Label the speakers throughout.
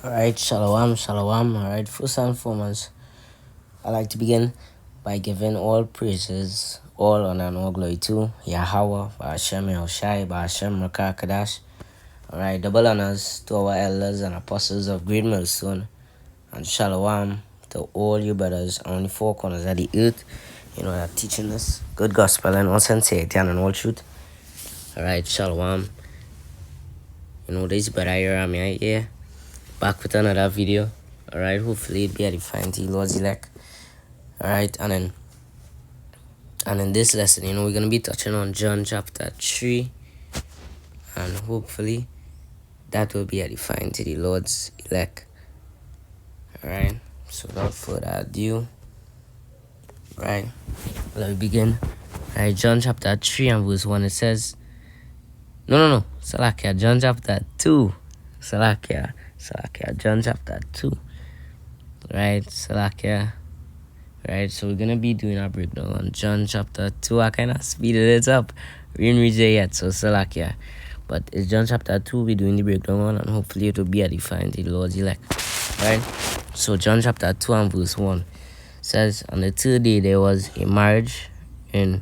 Speaker 1: Alright, shalom, shalom. Alright, first and foremost, I like to begin by giving all praises, all honor and all glory to Yahweh, Ba'ashem Yahushai, Ba'ashem Rakakadash. Alright, double honors to our elders and apostles of Great Millstone, and shalom to all you brothers on the four corners of the earth, that teaching us good gospel and all sincerity and all truth. Alright, shalom. This brother here, I'm here. Back with another video. Alright, hopefully it be edifying to you, Lord's elect. Alright, and in this lesson, we're gonna be touching on John chapter 3, and hopefully that will be edifying to the Lord's elect. Alright, so without further ado, right, let me begin. Alright, John chapter 3 and verse 1, it says, no, Salakia, John chapter 2, Salakia, John chapter 2, right, Salakia, right, so we're gonna be doing our breakdown on John chapter 2. I kind of speeded it up, we didn't reach there yet, so Salakia, but it's John chapter 2 we're doing the breakdown on, and hopefully it will be edifying to the Lord's elect, right? So John chapter 2 and verse 1 says, on the third day there was a marriage in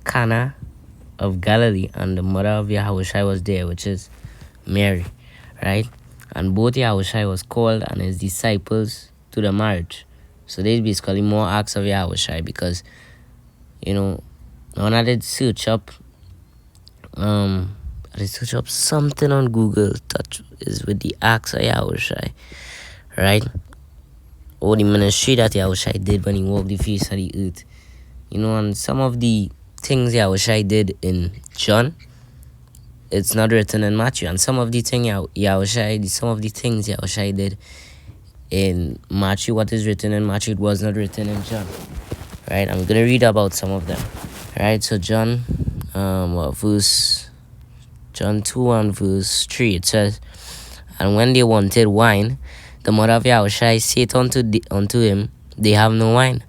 Speaker 1: Cana of Galilee, and the mother of Yahushua was there, which is Mary, right? And both Yahushua was called and his disciples to the marriage. So there's basically more acts of Yahushua, because when I did search up something on Google that is with the acts of Yahushua, right? Or the ministry that Yahushua did when he walked the face of the earth. And some of the things Yahushua did in John, it's not written in Matthew. And some of the things Yahushua did in Matthew, what is written in Matthew, it was not written in John. Right? I'm gonna read about some of them. Right? So John 2 and verse 3, it says, and when they wanted wine, the mother of Yahushua said unto him, they have no wine.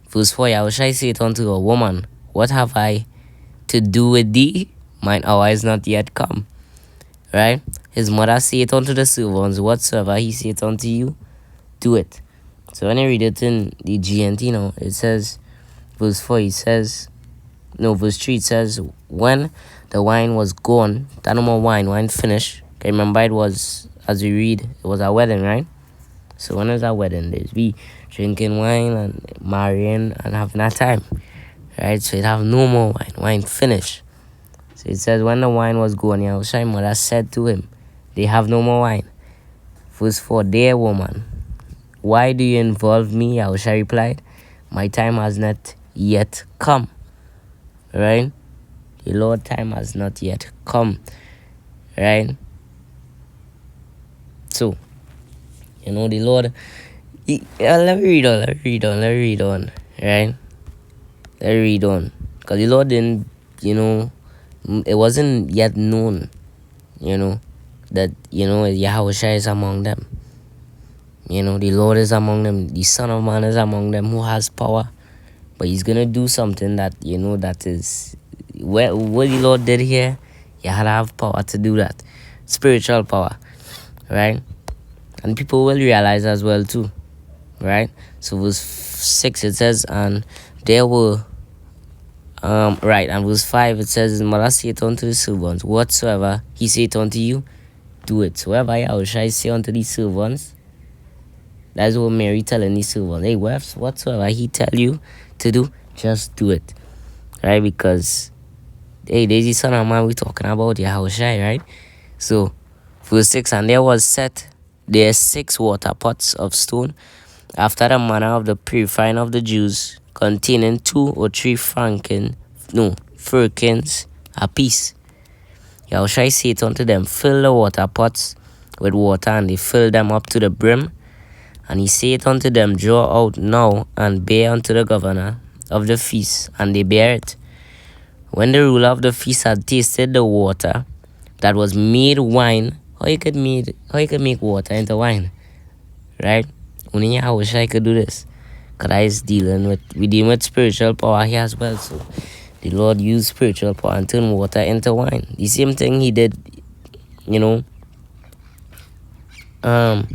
Speaker 1: Verse 4, Yahushua said unto a woman, what have I to do with thee? Mine hour is not yet come. Right? His mother said unto the servants, whatsoever he said unto you, do it. So when I read it in the GNT it says, verse 3, it says, when the wine was gone, that no more wine finished. Okay, remember it was, as we read, it was a wedding, right? So when it's a wedding, there's be drinking wine and marrying and having a time, right? So it have no more wine finished. So it says, when the wine was gone, Yahushua's mother said to him, they have no more wine. Verse 4, dear woman, why do you involve me? Yahushua replied, my time has not yet come. Right? The Lord's time has not yet come. Right? So, the Lord, let me read on. Right? Let me read on. Because the Lord didn't, it wasn't yet known, that, Yahushua is among them. The Lord is among them. The Son of Man is among them, who has power. But he's going to do something that, that is... what the Lord did here, you had to have power to do that. Spiritual power. Right? And people will realize as well too. Right? So verse 6, it says, and there were... right, and verse 5, it says, his mother said unto the servants, whatsoever he said unto you, do it. So whatever Yahushua say unto these servants, that's what Mary telling these servants. Hey, whatsoever he tell you to do, just do it. Right? Because, hey, there's the Son of Man we're talking about, Yahushua, right? So, verse 6, and there was set there 6 water pots of stone, after the manner of the purifying of the Jews, containing 2 or 3 firkins apiece. Yahushua said unto them, fill the water pots with water, and they filled them up to the brim. And he said unto them, draw out now, and bear unto the governor of the feast. And they bear it. When the ruler of the feast had tasted the water that was made wine, how you could make water into wine? Right? Only Yahushua could do this. Because we dealing with spiritual power here as well. So the Lord used spiritual power and turned water into wine. The same thing he did, Um,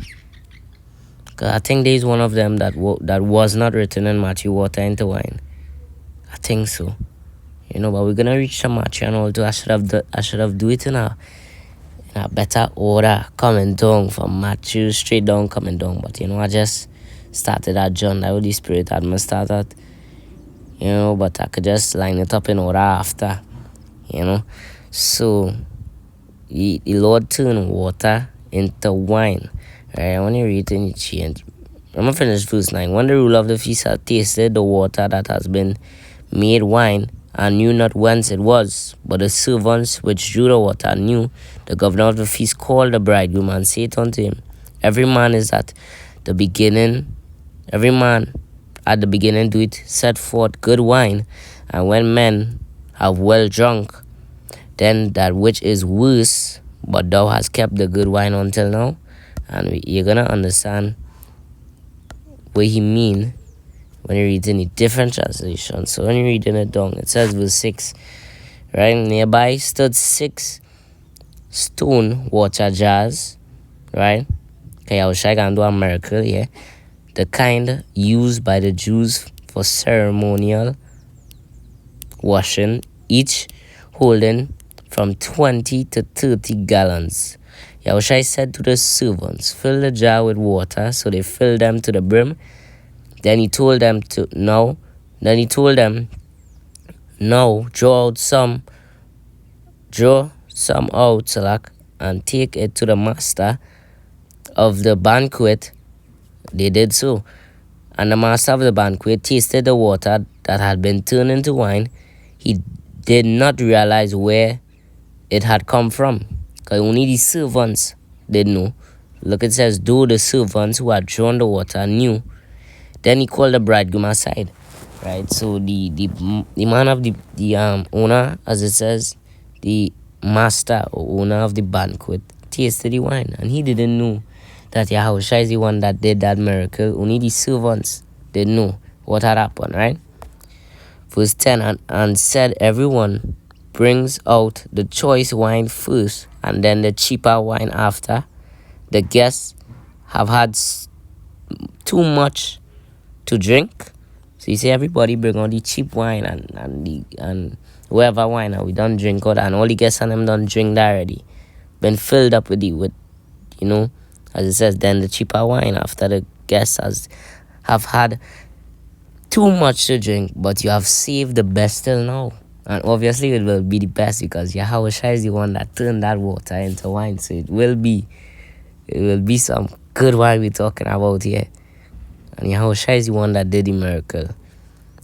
Speaker 1: 'Cause I think there's one of them that was not written in Matthew, water into wine. I think so. But we're gonna reach to Matthew and all too. I should have do it in a better order, coming down from Matthew straight down, coming down. But I just started at John. The Holy Spirit had me start at, but I could just line it up in order after, So the Lord turned water into wine. Right, I want to read in the change. I'm gonna finish verse 9. When the ruler of the feast had tasted the water that has been made wine, and knew not whence it was, but the servants which drew the water knew, the governor of the feast called the bridegroom and said unto him, Every man at the beginning do it set forth good wine, and when men have well drunk, then that which is worse, but thou hast kept the good wine until now. And you're gonna understand what he mean when you're reading a different translation. So when you're reading it down, it says verse 6, right? Nearby stood 6 stone water jars, right? Okay, I was trying to do a miracle here. The kind used by the Jews for ceremonial washing, each holding from 20 to 30 gallons. Yahushua said to the servants, Fill the jar with water. So they filled them to the brim. Then he told them, Now draw some out, and take it to the master of the banquet. They did so. And the master of the banquet tasted the water that had been turned into wine. He did not realize where it had come from, because only the servants did know. Look, it says, though the servants who had drawn the water knew. Then he called the bridegroom aside, right? So the man of the owner, as it says, the master or owner of the banquet tasted the wine, and he didn't know that Yahushua is the one that did that miracle. Only the servants did know what had happened, right? Verse 10, and said, Everyone brings out the choice wine first, and then the cheaper wine after. The guests have had too much to drink. So you say everybody bring on the cheap wine and whoever wine, and we don't drink out, and all the guests and them don't drink that already. Been filled up with as it says, then the cheaper wine after the guests have had too much to drink, but you have saved the best till now. And obviously it will be the best, because Yahushua is the one that turned that water into wine. So it will be some good wine we're talking about here. And Yahushua is the one that did the miracle.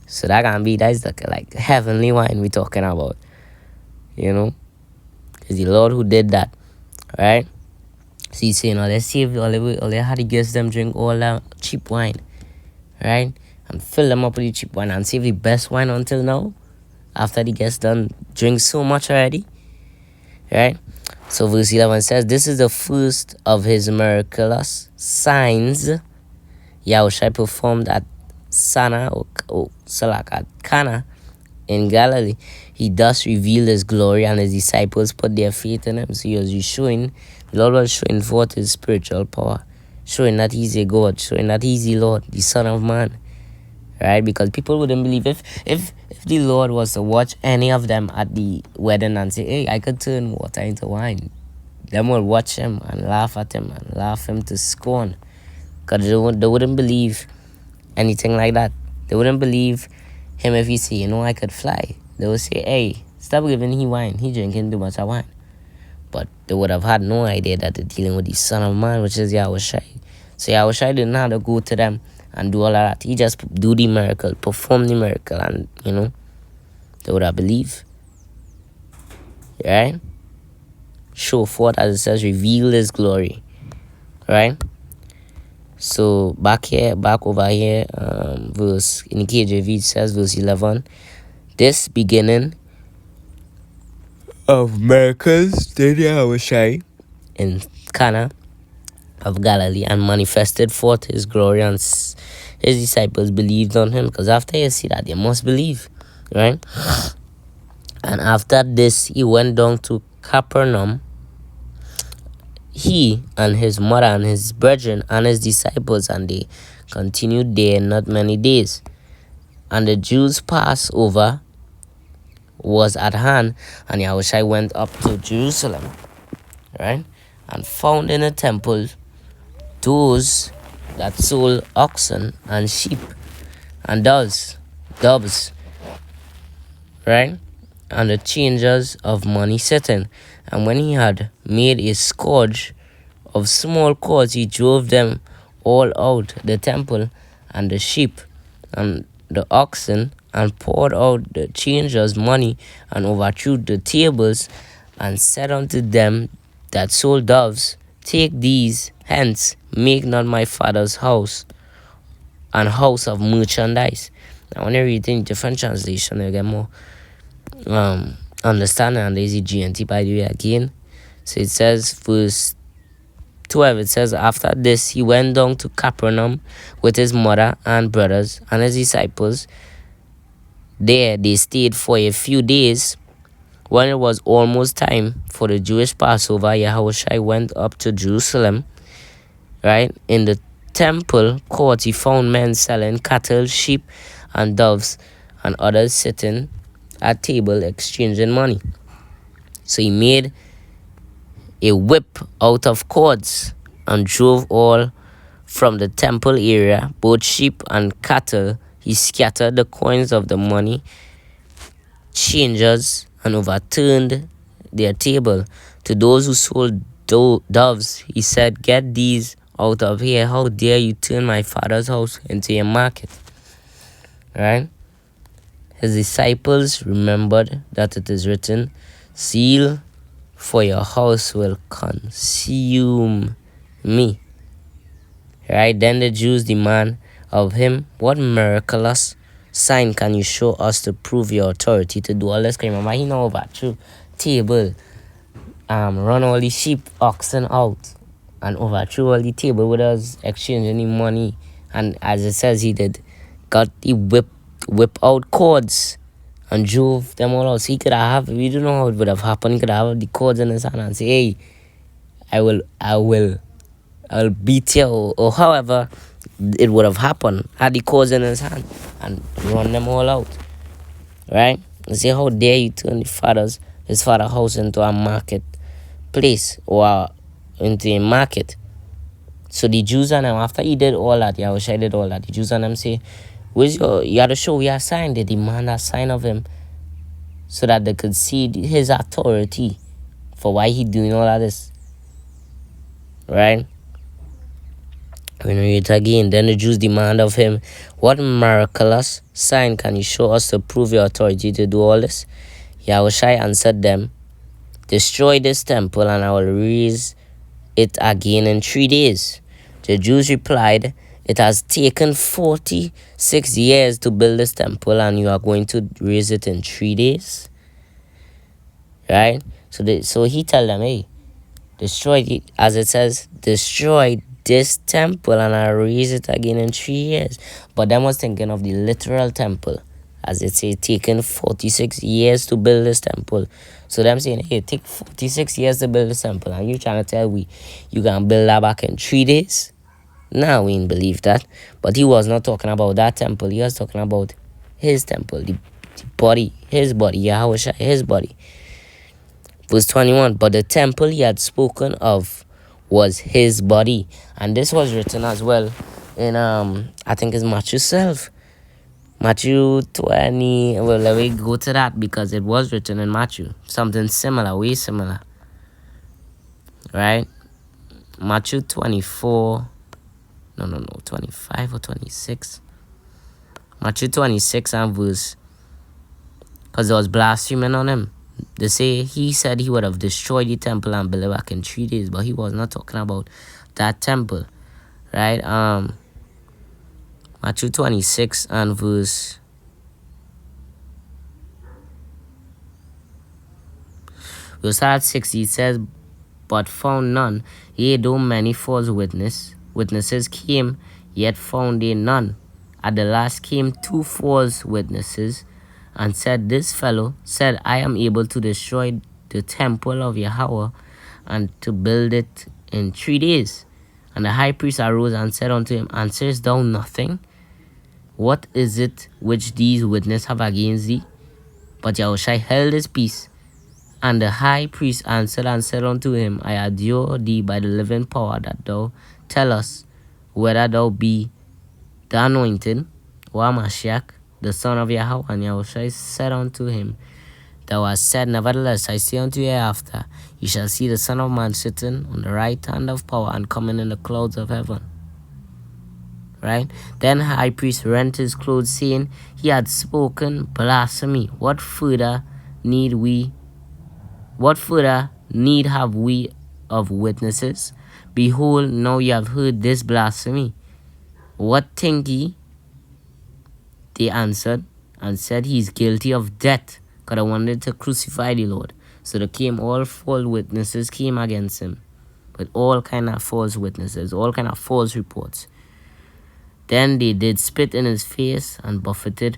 Speaker 1: So that's like heavenly wine we're talking about. It's the Lord who did that. Right? So he's saying, let's save all they had to guess them drink all that cheap wine. Right? And fill them up with the cheap wine and save the best wine until now. After the guests done drink so much already. Right? So verse 11 says, This is the first of his miraculous signs Yahushua performed at Cana in Galilee. He thus revealed his glory, and his disciples put their faith in him. So the Lord was showing forth his spiritual power, showing that he's a God, showing that he's the Lord, the Son of Man. Right? Because people wouldn't believe if the Lord was to watch any of them at the wedding and say, Hey, I could turn water into wine. Them would watch him and laugh at him and laugh him to scorn. Because they wouldn't believe anything like that. They wouldn't believe him if he say, I could fly. They would say, Hey, stop giving him wine. He drinking too much of wine. But they would have had no idea that they're dealing with the Son of Man, which is Yahushua. So Yahushua didn't have to go to them and do all of that. He just do the miracle, perform the miracle, and, they would have believed. Right? Show forth, as it says, reveal his glory. Right? So back over here, verse in the KJV, it says, verse 11, this beginning of miracles did Yahushua in Cana of Galilee, and manifested forth his glory, and his disciples believed on him. Because after you see that, they must believe, right? And after this, he went down to Capernaum. he and his mother and his brethren and his disciples, and they continued there not many days. And the Jews' Passover was at hand, and Yahushua went up to Jerusalem, right? And found in the temple those that sold oxen and sheep and doves, right? And the changers of money sitting. And when he had made a scourge of small cords, he drove them all out the temple, and the sheep and the oxen, and poured out the changers' money, and overthrew the tables, and said unto them that sold doves, Take these hence, make not my father's house an house of merchandise. Now when you read in different translation, you get more understanding, and there's a GNT by the way again. So it says verse 12, it says, After this he went down to Capernaum with his mother and brothers and his disciples. There they stayed for a few days. When it was almost time for the Jewish Passover, Yahushua went up to Jerusalem, right? In the temple court he found men selling cattle, sheep, and doves, and others sitting at table exchanging money. So he made a whip out of cords and drove all from the temple area, both sheep and cattle. He scattered the coins of the money changers and overturned their table. To those who sold doves, he said, Get these out of here. How dare you turn my father's house into a market? Right? His disciples remembered that it is written, Zeal for your house will consume me. Right? Then the Jews demand of him, What miraculous sign can you show us to prove your authority to do all this? Because remember, he know about true table, run all the sheep, oxen out, and overthrew all the table with us exchanging the money. And as it says, he did, got the whip out cords and drove them all out. So he could have, we don't know how it would have happened. He could have the cords in his hand and say, Hey, I'll beat you, or however it would have happened, had the cords in his hand and run them all out, right? You see, how dare you turn his father's house into a market place, or into a market. So the Jews and them, after he did all that, Yahushua did all that, the Jews and them say, you had to show your sign. They demand a sign of him so that they could see his authority for why he doing all of this, right? When we read it again, then the Jews demand of him, What miraculous sign can you show us to prove your authority to do all this? Yahushua answered them, Destroy this temple, and I will raise it again in 3 days. The Jews replied, It has taken 46 years to build this temple, and you are going to raise it in 3 days? Right? So he told them, Hey, destroy it, as it says, destroy this temple and I raise it again in 3 years. But them was thinking of the literal temple, as it say, taken 46 years to build this temple. So them saying, hey, it take 46 years to build this temple, and you trying to tell we you can build that back in 3 days? Now we didn't believe that. But he was not talking about that temple. He was talking about his temple, the body, his body, Yahushua, his body. Verse 21, but the temple he had spoken of was his body. And this was written as well in I think it's Matthew 12. Matthew 20. Well, let me go to that because it was written in Matthew. Something similar, way similar. Right? Matthew 24. No, 25 or 26. Matthew 26 and verse. Because there was blaspheming on him. They say he said he would have destroyed the temple and built it back in 3 days, but he was not talking about that temple, right? Matthew 26 and verse. We'll start at 60. It says, but found none. Yea, though many false witnesses came, yet found they none. At the last came 2 false witnesses, and said, This fellow said, I am able to destroy the temple of Yahweh and to build it in 3 days. And the high priest arose and said unto him, Answerest thou nothing? What is it which these witnesses have against thee? But Yahushua held his peace. And the high priest answered and said unto him, I adjure thee by the living power that thou tell us whether thou be the anointed, or Mashiach, the son of Yahweh. And Yahushua said unto him, Thou hast said, nevertheless, I say unto you hereafter, you shall see the Son of Man sitting on the right hand of power and coming in the clouds of heaven. Right? Then the high priest rent his clothes, saying, He had spoken blasphemy. What further need have we of witnesses? Behold, now ye have heard this blasphemy. What think ye? They answered and said, He is guilty of death, because I wanted to crucify the Lord. So there came all false witnesses came against him, with all kind of false witnesses, all kind of false reports. Then they did spit in his face and buffeted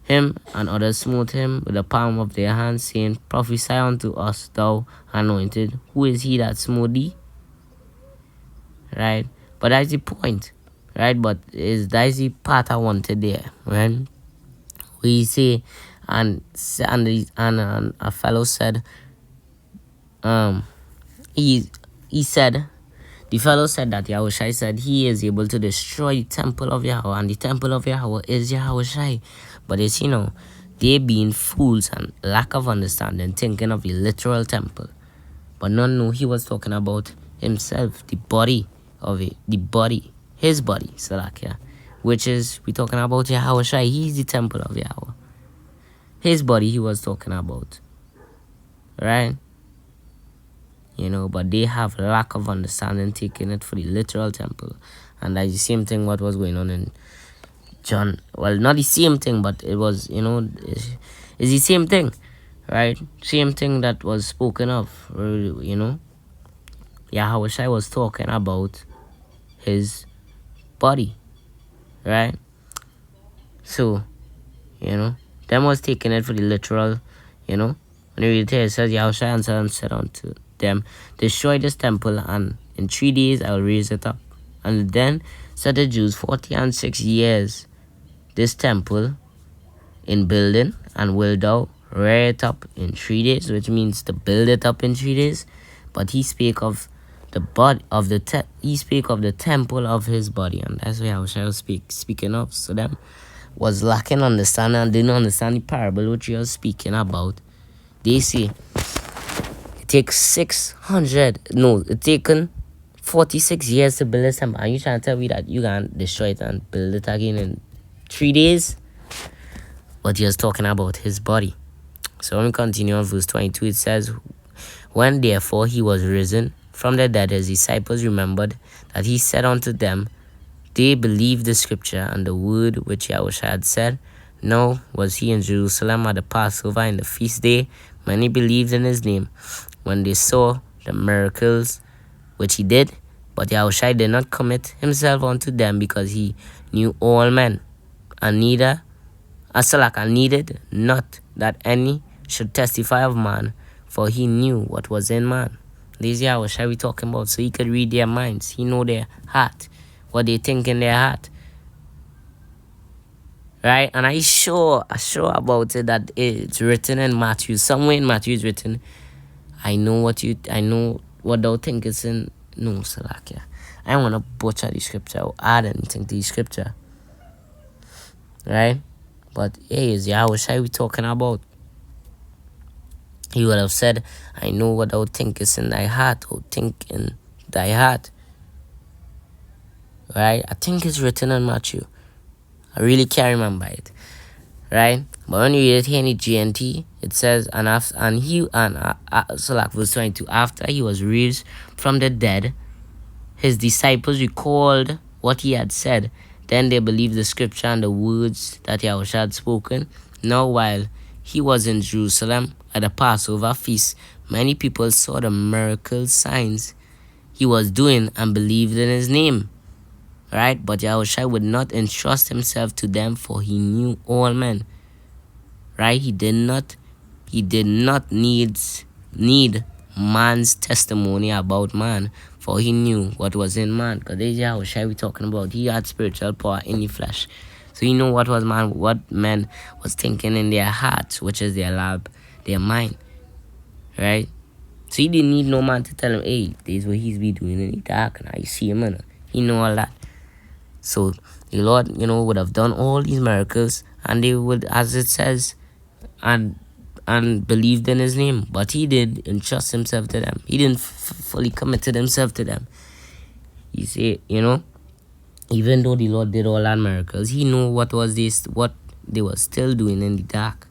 Speaker 1: him, and others smote him with the palm of their hands, saying, Prophesy unto us, thou anointed, who is he that smote thee? Right? But that's the point. Right? But that's the part I wanted there. Right? We say, and a fellow said, he said, the fellow said that Yahushua said he is able to destroy the temple of Yahweh, and the temple of Yahweh is Yahushua. But it's, they being fools and lack of understanding, thinking of the literal temple. But none knew he was talking about himself, the body of it, his body, Salakia, which is, we talking about Yahushua. He's the temple of Yahweh. His body he was talking about. Right? But they have lack of understanding, taking it for the literal temple. And that's the same thing what was going on in John. Well, not the same thing, but it was, it's the same thing, right? Same thing that was spoken of, Yahushua was talking about his body, right? So, them was taking it for the literal, when you read it, it says, Yahushua answered and said unto them, Destroy this temple, and in 3 days I will raise it up. And then said the Jews, 46 years this temple in building, and will thou rear it up in 3 days, which means to build it up in 3 days. But he spake of the body of he spake of the temple of his body, and that's what Yahushua was speaking of. So them was lacking understanding and didn't understand the parable which he was speaking about. They say it takes it taken 46 years to build this temple, and you trying to tell me that you can destroy it and build it again in 3 days? But he was talking about his body. So when we continue on verse 22, it says, When therefore he was risen from the dead, his disciples remembered that he said unto them, They believed the scripture and the word which Yahushua had said. Now was he in Jerusalem at the Passover in the feast day. Many believed in his name when they saw the miracles which he did. But Yahushua did not commit himself unto them, because he knew all men, and needed not that any should testify of man, for he knew what was in man. This Yahushua we talking about, so he could read their minds. He know their heart, what they think in their heart. Right? And I sure about it that it's written in Matthew. Somewhere in Matthew is written, I know what thou thinkest in. No, Salakia. I don't want to butcher the scripture or add anything to the scripture. Right? But hey, is Yahushua we talking about? He would have said, I know what thou thinkest in thy heart, or think in thy heart. Right? I think it's written in Matthew. I really can't remember it. Right? But when you read it here in the GNT, it says, so like verse 22, after he was raised from the dead, his disciples recalled what he had said. Then they believed the scripture and the words that Yahushua had spoken. Now while he was in Jerusalem at the Passover feast, many people saw the miracle signs he was doing and believed in his name. Right? But Yahushua would not entrust himself to them, for he knew all men. Right? He did not need man's testimony about man, For he knew what was in man. Because this Yahweh Shai we talking about. He had spiritual power in the flesh. So he knew what was man, what men was thinking in their hearts, which is their lab, their mind. Right? So he didn't need no man to tell him, hey, this is what he's be doing in the dark. And I see him, man. He know all that. So the Lord, would have done all these miracles, and they would, as it says, and believed in his name. But he did entrust himself to them. He didn't fully committed himself to them. You see, even though the Lord did all that miracles, he knew what they were still doing in the dark,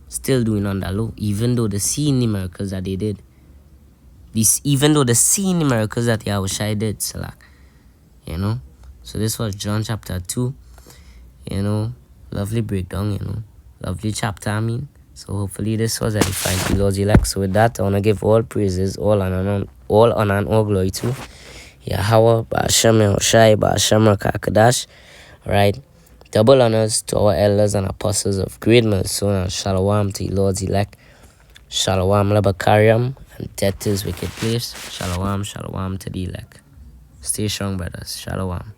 Speaker 1: still doing on the low. Even though the miracles that they did, even though the miracles that Yahushua did, Salak, So this was John chapter 2, lovely breakdown, lovely chapter, I mean. So hopefully this was edifying to Lord's elect. So with that, I want to give all praises, all honor and all glory to Yahweh, Ba'ashem Yahushai, Ba'ashem Rakakadash. Alright. Double honors to our elders and apostles of great milestone, and shalom to Lord's elect. Shalom Labakariam, and death to his wicked place. Shalom to the elect. Stay strong, brothers. Shalom.